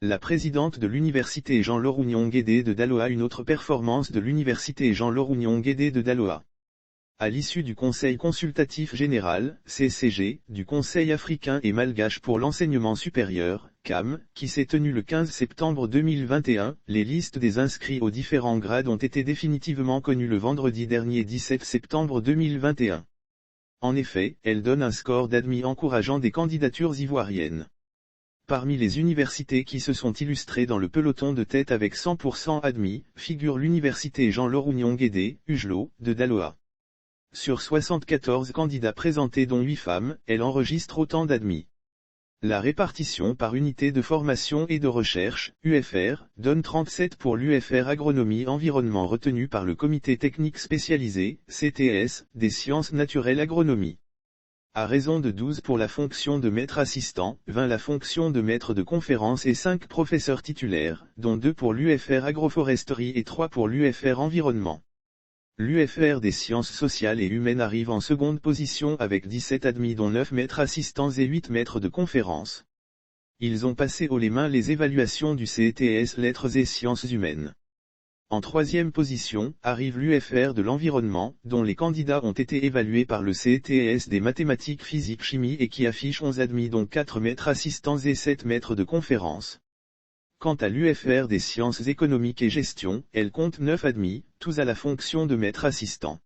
La présidente de l'université Jean Larougnon Guédé de Daloa. Une autre performance de l'université Jean Larougnon Guédé de Daloa. À l'issue du Conseil consultatif général, CCG, du Conseil africain et malgache pour l'enseignement supérieur, CAM, qui s'est tenu le 15 septembre 2021, les listes des inscrits aux différents grades ont été définitivement connues le vendredi dernier 17 septembre 2021. En effet, elles donnent un score d'admis encourageant des candidatures ivoiriennes. Parmi les universités qui se sont illustrées dans le peloton de tête avec 100% admis, figure l'université Jean Larougnon Guédé, UJLO, de Daloa. Sur 74 candidats présentés dont 8 femmes, elle enregistre autant d'admis. La répartition par unité de formation et de recherche, UFR, donne 37 pour l'UFR Agronomie Environnement retenu par le Comité technique spécialisé, CTS, des sciences naturelles agronomie. À raison de 12 pour la fonction de maître assistant, 20 la fonction de maître de conférence et 5 professeurs titulaires, dont 2 pour l'UFR Agroforesterie et 3 pour l'UFR Environnement. L'UFR des sciences sociales et humaines arrive en seconde position avec 17 admis dont 9 maîtres assistants et 8 maîtres de conférence. Ils ont passé haut les mains les évaluations du CTS Lettres et Sciences humaines. En troisième position, arrive l'UFR de l'environnement, dont les candidats ont été évalués par le CTS des mathématiques physique chimie et qui affiche 11 admis dont 4 maîtres assistants et 7 maîtres de conférence. Quant à l'UFR des sciences économiques et gestion, elle compte 9 admis, tous à la fonction de maître assistant.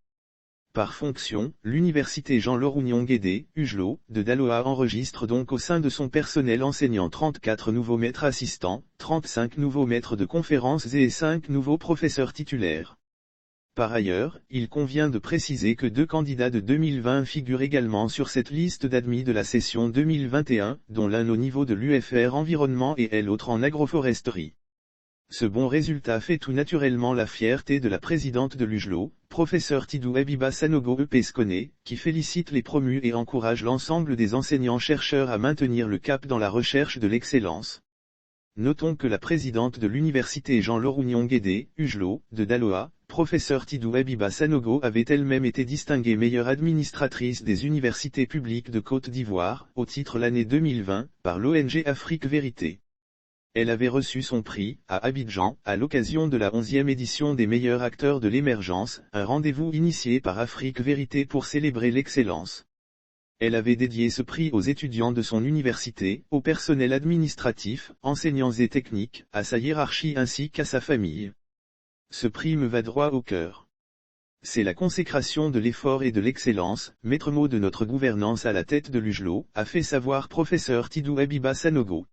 Par fonction, l'université Jean Larougnon Guédé, UJLO, de Daloa enregistre donc au sein de son personnel enseignant 34 nouveaux maîtres assistants, 35 nouveaux maîtres de conférences et 5 nouveaux professeurs titulaires. Par ailleurs, il convient de préciser que 2 candidats de 2020 figurent également sur cette liste d'admis de la session 2021, dont l'un au niveau de l'UFR Environnement et l'autre en agroforesterie. Ce bon résultat fait tout naturellement la fierté de la présidente de l'UJLO, professeur Tidou Abiba Sanogo Epescone, qui félicite les promus et encourage l'ensemble des enseignants-chercheurs à maintenir le cap dans la recherche de l'excellence. Notons que la présidente de l'université Jean Larougnon Guédé, UJLO, de Daloa, professeur Tidou Abiba Sanogo avait elle-même été distinguée meilleure administratrice des universités publiques de Côte d'Ivoire, au titre l'année 2020, par l'ONG Afrique Vérité. Elle avait reçu son prix, à Abidjan, à l'occasion de la 11e édition des meilleurs acteurs de l'émergence, un rendez-vous initié par Afrique Vérité pour célébrer l'excellence. Elle avait dédié ce prix aux étudiants de son université, au personnel administratif, enseignants et techniques, à sa hiérarchie ainsi qu'à sa famille. Ce prix me va droit au cœur. C'est la consécration de l'effort et de l'excellence, maître mot de notre gouvernance à la tête de l'UJLO, a fait savoir professeur Tidou Abiba Sanogo.